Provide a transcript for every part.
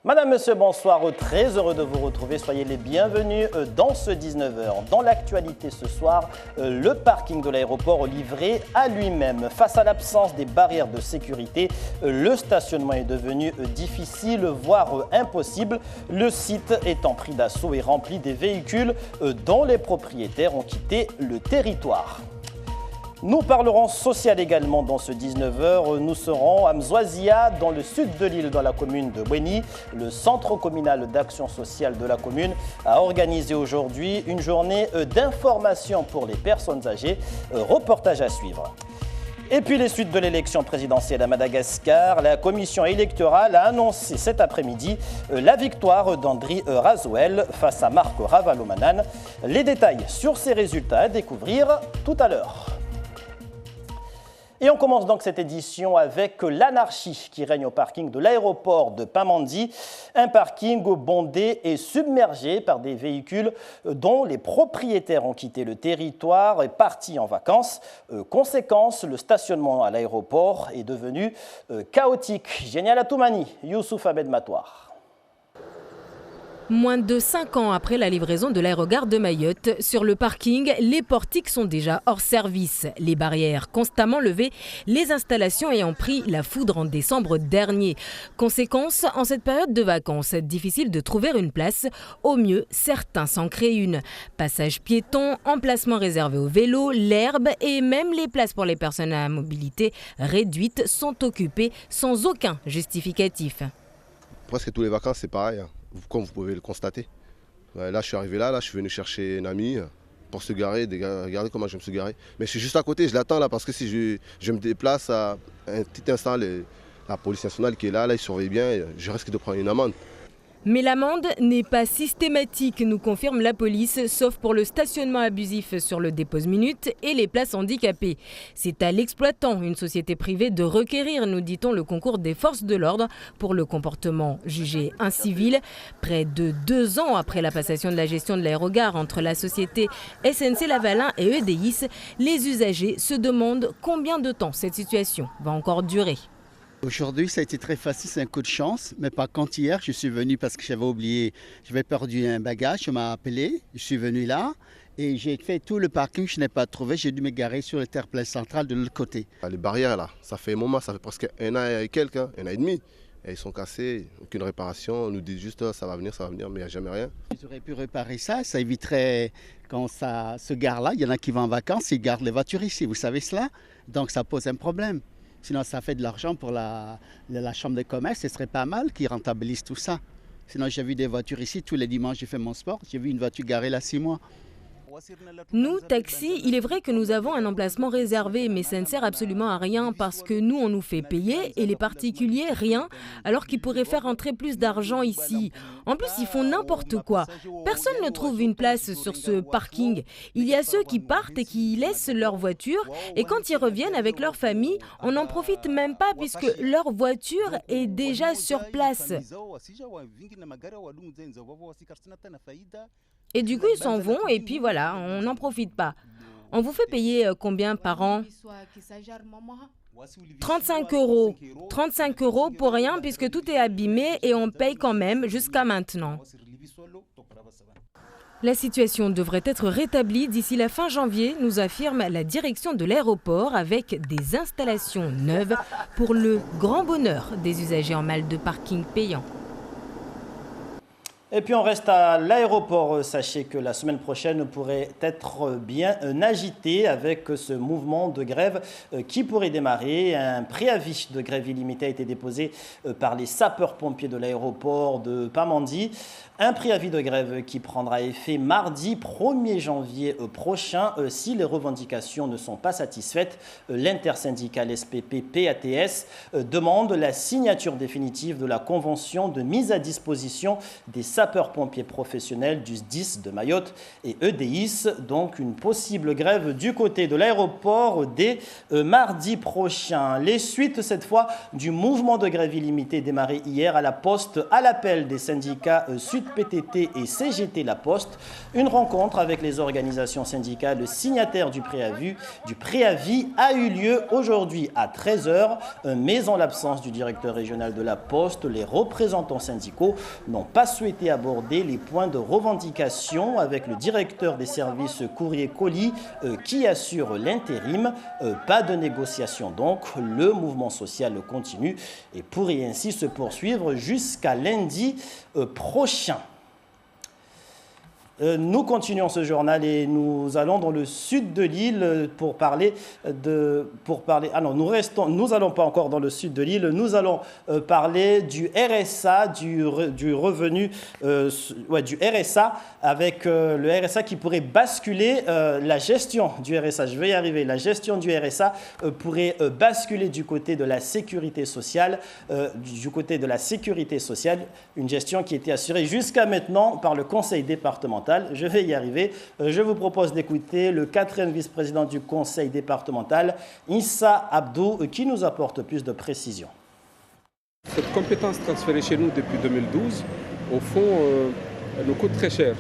Madame, monsieur, bonsoir. Très heureux de vous retrouver. Soyez les bienvenus dans ce 19h. Dans l'actualité ce soir, le parking de l'aéroport livré à lui-même. Face à l'absence des barrières de sécurité, le stationnement est devenu difficile, voire impossible. Le site étant pris d'assaut et rempli des véhicules dont les propriétaires ont quitté le territoire. Nous parlerons social également dans ce 19h. Nous serons à Mzouazia, dans le sud de l'île, dans la commune de Bweni. Le centre communal d'action sociale de la commune a organisé aujourd'hui une journée d'information pour les personnes âgées. Reportage à suivre. Et puis les suites de l'élection présidentielle à Madagascar, la commission électorale a annoncé cet après-midi la victoire d'Andry Razoel face à Marc Ravalomanane. Les détails sur ces résultats à découvrir tout à l'heure. Et on commence donc cette édition avec l'anarchie qui règne au parking de l'aéroport de Pamandzi. Un parking bondé et submergé par des véhicules dont les propriétaires ont quitté le territoire et partis en vacances. Conséquence, le stationnement à l'aéroport est devenu chaotique. Génial Atoumani, Youssouf Abed Matoir. Moins de 5 ans après la livraison de l'aérogare de Mayotte, sur le parking, les portiques sont déjà hors service. Les barrières constamment levées, les installations ayant pris la foudre en décembre dernier. Conséquence, en cette période de vacances, difficile de trouver une place. Au mieux, certains s'en créent une. Passage piéton, emplacement réservé aux vélos, l'herbe et même les places pour les personnes à mobilité réduite sont occupées sans aucun justificatif. Presque tous les vacances, c'est pareil, comme vous pouvez le constater. Là, je suis arrivé là, je suis venu chercher une amie pour se garer. Regardez comment je me suis garé. Mais je suis juste à côté, je l'attends là, parce que si je me déplace à un petit instant, la police nationale qui est là, ils surveillent bien, je risque de prendre une amende. Mais l'amende n'est pas systématique, nous confirme la police, sauf pour le stationnement abusif sur le dépose-minute et les places handicapées. C'est à l'exploitant, une société privée, de requérir, nous dit-on, le concours des forces de l'ordre pour le comportement jugé incivil. Près de 2 ans après la passation de la gestion de l'aérogare entre la société SNC-Lavalin et EDIS, les usagers se demandent combien de temps cette situation va encore durer. Aujourd'hui, ça a été très facile, c'est un coup de chance. Mais par contre, hier, je suis venu parce que j'avais oublié, j'avais perdu un bagage, on m'a appelé, je suis venu là et j'ai fait tout le parking, je n'ai pas trouvé, j'ai dû me garer sur le terre-plein central de l'autre côté. Les barrières là, ça fait un moment, ça fait presque 1 an et quelques, 1 an et demi. Et ils sont cassés, aucune réparation, on nous dit juste ça va venir, mais il n'y a jamais rien. Ils auraient pu réparer ça éviterait quand ça se gare là, il y en a qui vont en vacances, ils gardent les voitures ici, vous savez cela? Donc ça pose un problème. Sinon, ça fait de l'argent pour la chambre de commerce. Ce serait pas mal qu'ils rentabilisent tout ça. Sinon, j'ai vu des voitures ici. Tous les dimanches, j'ai fait mon sport. J'ai vu une voiture garée là 6 mois. Nous, taxi, il est vrai que nous avons un emplacement réservé, mais ça ne sert absolument à rien parce que nous, on nous fait payer et les particuliers, rien, alors qu'ils pourraient faire entrer plus d'argent ici. En plus, ils font n'importe quoi. Personne ne trouve une place sur ce parking. Il y a ceux qui partent et qui laissent leur voiture et quand ils reviennent avec leur famille, on n'en profite même pas puisque leur voiture est déjà sur place. Et du coup, ils s'en vont et puis voilà, on n'en profite pas. On vous fait payer combien par an ? 35 €. 35 € pour rien puisque tout est abîmé et on paye quand même jusqu'à maintenant. La situation devrait être rétablie d'ici la fin janvier, nous affirme la direction de l'aéroport avec des installations neuves pour le grand bonheur des usagers en mal de parking payant. Et puis on reste à l'aéroport. Sachez que la semaine prochaine pourrait être bien agitée avec ce mouvement de grève qui pourrait démarrer. Un préavis de grève illimitée a été déposé par les sapeurs-pompiers de l'aéroport de Pamandzi. Un préavis de grève qui prendra effet mardi 1er janvier prochain si les revendications ne sont pas satisfaites. L'intersyndicale SPP-PATS demande la signature définitive de la convention de mise à disposition des sapeurs-pompiers professionnels du SDIS de Mayotte et EDIS. Donc une possible grève du côté de l'aéroport dès mardi prochain. Les suites cette fois du mouvement de grève illimité démarré hier à la Poste à l'appel des syndicats Sud PTT et CGT La Poste. Une rencontre avec les organisations syndicales signataires du préavis a eu lieu aujourd'hui à 13h, mais en l'absence du directeur régional de La Poste, les représentants syndicaux n'ont pas souhaité aborder les points de revendication avec le directeur des services courrier-colis qui assure l'intérim. Pas de négociation donc, le mouvement social continue et pourrait ainsi se poursuivre jusqu'à lundi prochain. Nous continuons ce journal et nous allons dans le sud de l'île pour parler nous allons pas encore dans le sud de l'île, nous allons parler du RSA, du revenu, du RSA avec le RSA qui pourrait basculer la gestion du RSA. Je vais y arriver. La gestion du RSA pourrait basculer du côté de la sécurité sociale, une gestion qui était assurée jusqu'à maintenant par le conseil départemental. Je vais y arriver. Je vous propose d'écouter le 4e vice-président du conseil départemental, Issa Abdou, qui nous apporte plus de précisions. Cette compétence transférée chez nous depuis 2012, au fond, nous coûte très cher.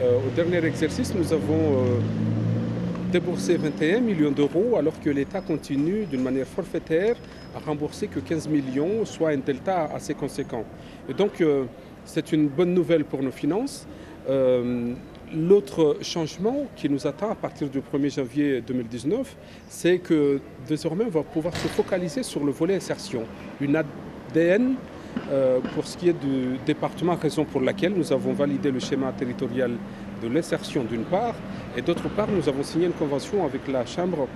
Au dernier exercice, nous avons déboursé 21 millions d'euros, alors que l'État continue d'une manière forfaitaire à rembourser que 15 millions, soit un delta assez conséquent. Et donc, c'est une bonne nouvelle pour nos finances. L'autre changement qui nous attend à partir du 1er janvier 2019, c'est que désormais on va pouvoir se focaliser sur le volet insertion, une ADN pour ce qui est du département, raison pour laquelle nous avons validé le schéma territorial de l'insertion d'une part, et d'autre part nous avons signé une convention avec la Chambre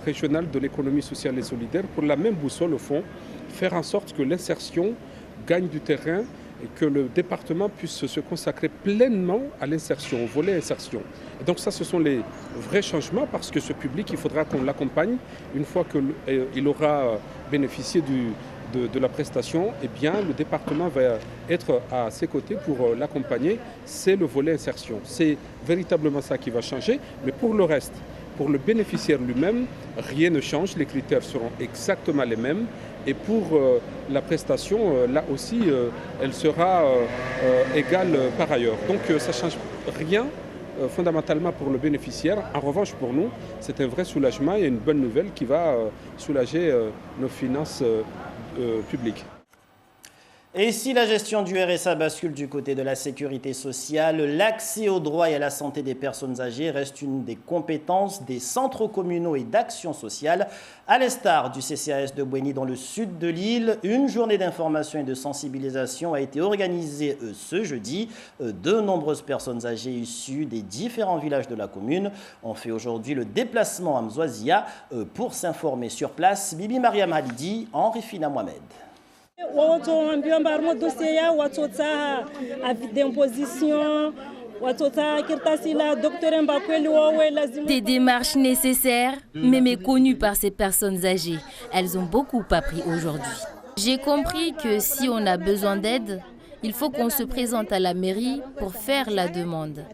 régionale de l'économie sociale et solidaire pour la même boussole au fond, faire en sorte que l'insertion gagne du terrain et que le département puisse se consacrer pleinement à l'insertion, au volet insertion. Et donc ça, ce sont les vrais changements parce que ce public, il faudra qu'on l'accompagne. Une fois qu'il aura bénéficié de la prestation, eh bien, le département va être à ses côtés pour l'accompagner. C'est le volet insertion. C'est véritablement ça qui va changer. Mais pour le reste, pour le bénéficiaire lui-même, rien ne change. Les critères seront exactement les mêmes. Et pour la prestation, là aussi, elle sera égale par ailleurs. Donc ça ne change rien fondamentalement pour le bénéficiaire. En revanche, pour nous, c'est un vrai soulagement et une bonne nouvelle qui va soulager nos finances publiques. Et si la gestion du RSA bascule du côté de la sécurité sociale, l'accès aux droits et à la santé des personnes âgées reste une des compétences des centres communaux et d'action sociale. À l'instar du CCAS de Bouéni dans le sud de l'île, une journée d'information et de sensibilisation a été organisée ce jeudi. De nombreuses personnes âgées issues des différents villages de la commune ont fait aujourd'hui le déplacement à Mzouazia pour s'informer sur place. Bibi Mariam Halidi, Henri Fina Mohamed. Des démarches nécessaires, mais méconnues par ces personnes âgées. Elles ont beaucoup appris aujourd'hui. J'ai compris que si on a besoin d'aide, il faut qu'on se présente à la mairie pour faire la demande.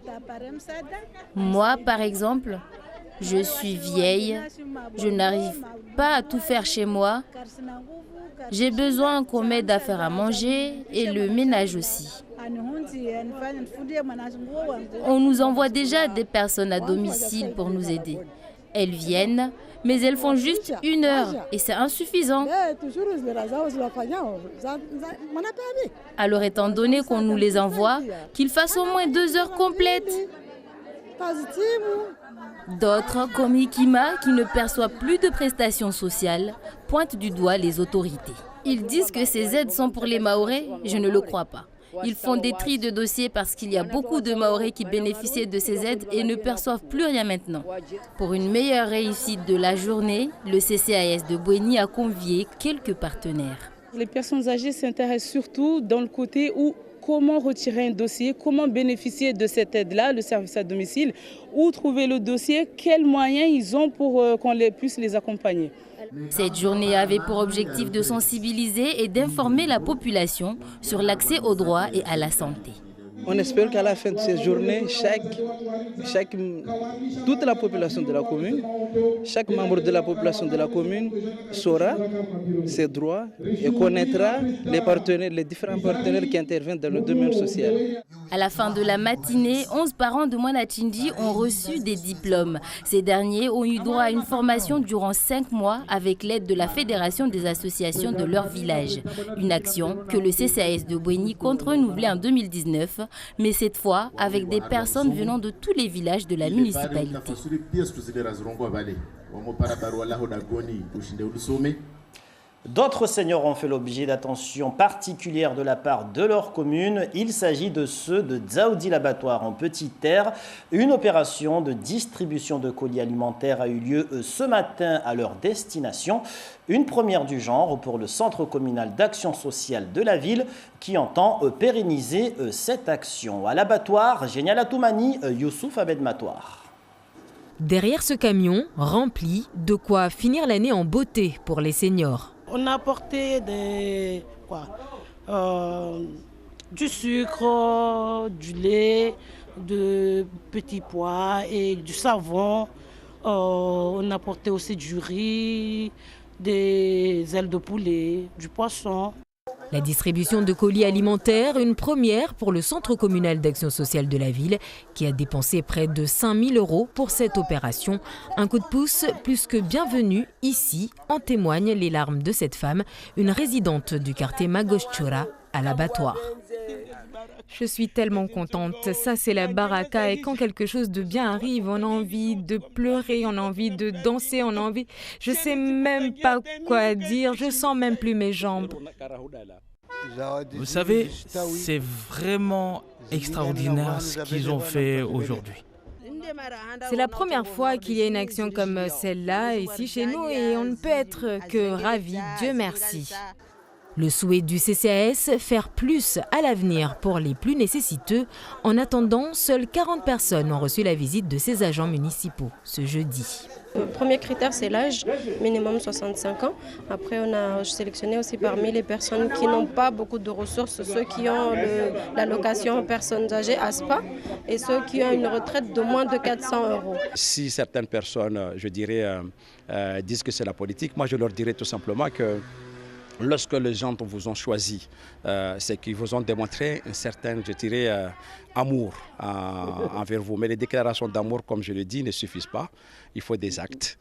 Moi, par exemple, je suis vieille, je n'arrive pas à tout faire chez moi. J'ai besoin qu'on m'aide à faire à manger et le ménage aussi. On nous envoie déjà des personnes à domicile pour nous aider. Elles viennent, mais elles font juste 1 heure et c'est insuffisant. Alors étant donné qu'on nous les envoie, qu'ils fassent au moins 2 heures complètes. D'autres, comme Hikima, qui ne perçoit plus de prestations sociales, pointent du doigt les autorités. Ils disent que ces aides sont pour les Mahorais, je ne le crois pas. Ils font des tris de dossiers parce qu'il y a beaucoup de Mahorais qui bénéficiaient de ces aides et ne perçoivent plus rien maintenant. Pour une meilleure réussite de la journée, le CCAS de Bouéni a convié quelques partenaires. Les personnes âgées s'intéressent surtout dans le côté où comment retirer un dossier, comment bénéficier de cette aide-là, le service à domicile, où trouver le dossier, quels moyens ils ont pour qu'on puisse les accompagner. Cette journée avait pour objectif de sensibiliser et d'informer la population sur l'accès aux droits et à la santé. On espère qu'à la fin de cette journée, toute la population de la commune, chaque membre de la population de la commune saura ses droits et connaîtra les différents partenaires qui interviennent dans le domaine social. À la fin de la matinée, 11 parents de Mwanachindi ont reçu des diplômes. Ces derniers ont eu droit à une formation durant 5 mois avec l'aide de la Fédération des associations de leur village. Une action que le CCAS de Bouéni compte renouveler en 2019, mais cette fois avec des personnes venant de tous les villages de la municipalité. D'autres seniors ont fait l'objet d'attention particulière de la part de leur commune. Il s'agit de ceux de Dzaoudi l'abattoir en Petite Terre. Une opération de distribution de colis alimentaires a eu lieu ce matin à leur destination. Une première du genre pour le centre communal d'action sociale de la ville qui entend pérenniser cette action. À l'abattoir, Génial Atoumani, Youssouf Abed Matoir. Derrière ce camion rempli, de quoi finir l'année en beauté pour les seniors. On a apporté du sucre, du lait, de petits pois et du savon. On a apporté aussi du riz, des ailes de poulet, du poisson. La distribution de colis alimentaires, une première pour le centre communal d'action sociale de la ville qui a dépensé près de 5 000 € pour cette opération. Un coup de pouce plus que bienvenu ici, en témoignent les larmes de cette femme, une résidente du quartier Magoschura à l'abattoir. Je suis tellement contente, ça c'est la baraka et quand quelque chose de bien arrive, on a envie de pleurer, on a envie de danser, on a envie... Je sais même pas quoi dire, je sens même plus mes jambes. Vous savez, c'est vraiment extraordinaire ce qu'ils ont fait aujourd'hui. C'est la première fois qu'il y a une action comme celle-là ici chez nous et on ne peut être que ravis, Dieu merci. Le souhait du CCAS, faire plus à l'avenir pour les plus nécessiteux. En attendant, seules 40 personnes ont reçu la visite de ces agents municipaux ce jeudi. Le premier critère, c'est l'âge, minimum 65 ans. Après, on a sélectionné aussi parmi les personnes qui n'ont pas beaucoup de ressources, ceux qui ont l'allocation personnes âgées, ASPA, et ceux qui ont une retraite de moins de 400 €. Si certaines personnes, je dirais, disent que c'est la politique, moi je leur dirais tout simplement que lorsque les gens vous ont choisi, c'est qu'ils vous ont démontré un certain, je dirais, amour envers vous. Mais les déclarations d'amour, comme je le dis, ne suffisent pas. Il faut des actes.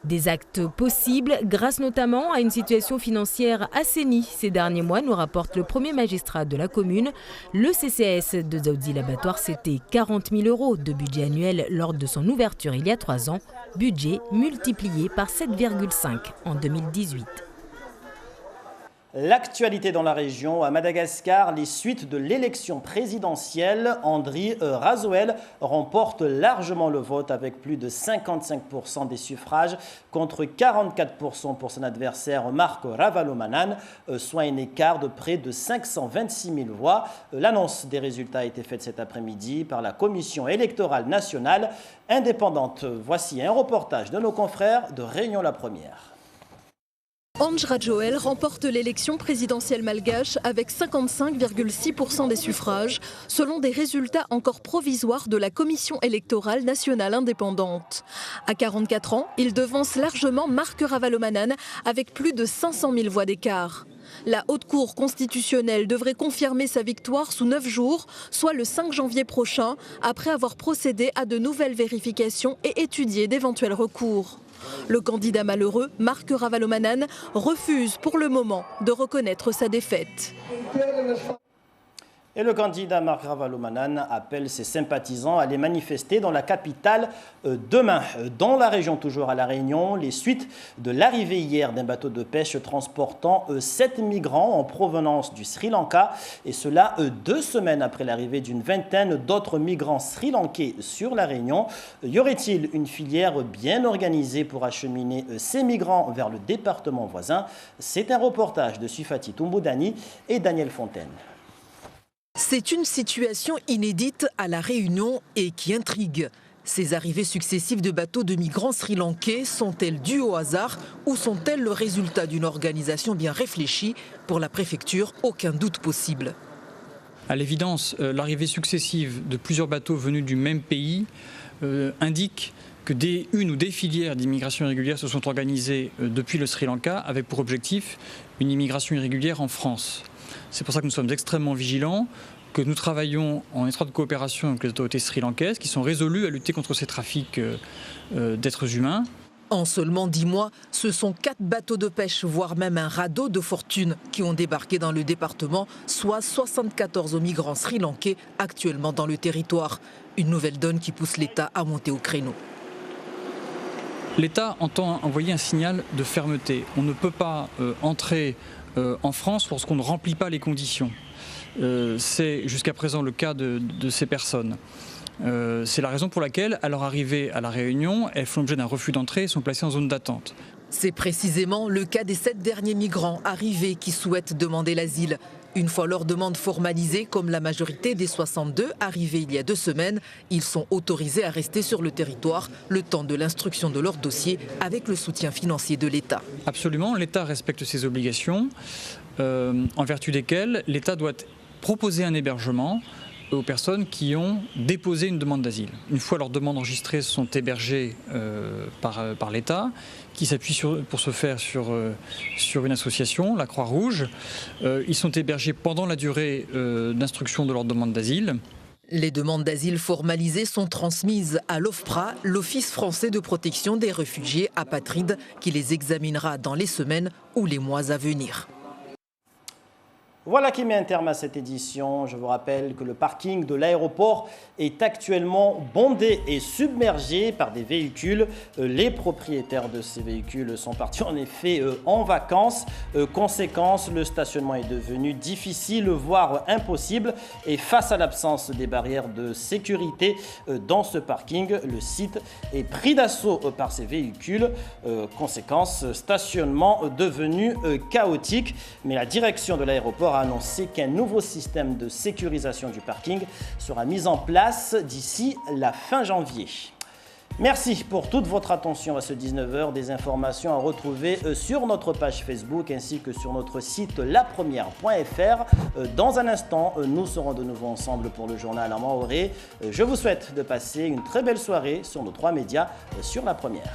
Des actes possibles grâce notamment à une situation financière assainie ces derniers mois, nous rapporte le premier magistrat de la commune. Le CCAS de Dzaoudi l'abattoir, c'était 40 000 € de budget annuel lors de son ouverture il y a 3 ans. Budget multiplié par 7,5 en 2018. L'actualité dans la région, à Madagascar, les suites de l'élection présidentielle, Andry Rajoelina remporte largement le vote avec plus de 55% des suffrages contre 44% pour son adversaire Marco Ravalomanan, soit un écart de près de 526 000 voix. L'annonce des résultats a été faite cet après-midi par la Commission électorale nationale indépendante. Voici un reportage de nos confrères de Réunion la Première. Andry Rajoelina remporte l'élection présidentielle malgache avec 55,6% des suffrages, selon des résultats encore provisoires de la Commission électorale nationale indépendante. À 44 ans, il devance largement Marco Ravalomanan avec plus de 500 000 voix d'écart. La Haute Cour constitutionnelle devrait confirmer sa victoire sous 9 jours, soit le 5 janvier prochain, après avoir procédé à de nouvelles vérifications et étudié d'éventuels recours. Le candidat malheureux, Marco Ravalomanan, refuse pour le moment de reconnaître sa défaite. Et le candidat Marc Ravalomanan appelle ses sympathisants à aller manifester dans la capitale demain. Dans la région, toujours à La Réunion, les suites de l'arrivée hier d'un bateau de pêche transportant 7 migrants en provenance du Sri Lanka. Et cela 2 semaines après l'arrivée d'une vingtaine d'autres migrants sri-lankais sur La Réunion. Y aurait-il une filière bien organisée pour acheminer ces migrants vers le département voisin? C'est un reportage de Sufati Tumboudani et Daniel Fontaine. C'est une situation inédite à La Réunion et qui intrigue. Ces arrivées successives de bateaux de migrants sri-lankais sont-elles dues au hasard ou sont-elles le résultat d'une organisation bien réfléchie? Pour la préfecture, aucun doute possible. À l'évidence, l'arrivée successive de plusieurs bateaux venus du même pays indique que une ou des filières d'immigration irrégulière se sont organisées depuis le Sri Lanka avec pour objectif une immigration irrégulière en France. C'est pour ça que nous sommes extrêmement vigilants, que nous travaillons en étroite coopération avec les autorités sri-lankaises qui sont résolues à lutter contre ces trafics d'êtres humains. En seulement 10 mois, ce sont 4 bateaux de pêche, voire même un radeau de fortune qui ont débarqué dans le département, soit 74 migrants sri-lankais actuellement dans le territoire. Une nouvelle donne qui pousse l'État à monter au créneau. L'État entend envoyer un signal de fermeté. On ne peut pas entrer en France lorsqu'on ne remplit pas les conditions. C'est jusqu'à présent le cas de ces personnes. C'est la raison pour laquelle, à leur arrivée à La Réunion, elles font l'objet d'un refus d'entrée et sont placées en zone d'attente. C'est précisément le cas des 7 derniers migrants arrivés qui souhaitent demander l'asile. Une fois leur demande formalisée, comme la majorité des 62 arrivés il y a 2 semaines, ils sont autorisés à rester sur le territoire le temps de l'instruction de leur dossier avec le soutien financier de l'État. Absolument, l'État respecte ses obligations, en vertu desquelles l'État doit proposer un hébergement aux personnes qui ont déposé une demande d'asile. Une fois leurs demandes enregistrées sont hébergées par l'État, qui s'appuie pour ce faire sur une association, la Croix-Rouge. Ils sont hébergés pendant la durée d'instruction de leur demande d'asile. Les demandes d'asile formalisées sont transmises à l'OFPRA, l'Office français de protection des réfugiés apatrides, qui les examinera dans les semaines ou les mois à venir. Voilà qui met un terme à cette édition. Je vous rappelle que le parking de l'aéroport est actuellement bondé et submergé par des véhicules. Les propriétaires de ces véhicules sont partis en effet en vacances. Conséquence, le stationnement est devenu difficile, voire impossible. Et face à l'absence des barrières de sécurité dans ce parking, le site est pris d'assaut par ces véhicules. Conséquence, stationnement devenu chaotique. Mais la direction de l'aéroport a annoncé qu'un nouveau système de sécurisation du parking sera mis en place d'ici la fin janvier. Merci pour toute votre attention à ce 19h. Des informations à retrouver sur notre page Facebook ainsi que sur notre site lapremière.fr. Dans un instant, nous serons de nouveau ensemble pour le journal en maoré. Je vous souhaite de passer une très belle soirée sur nos 3 médias sur La Première.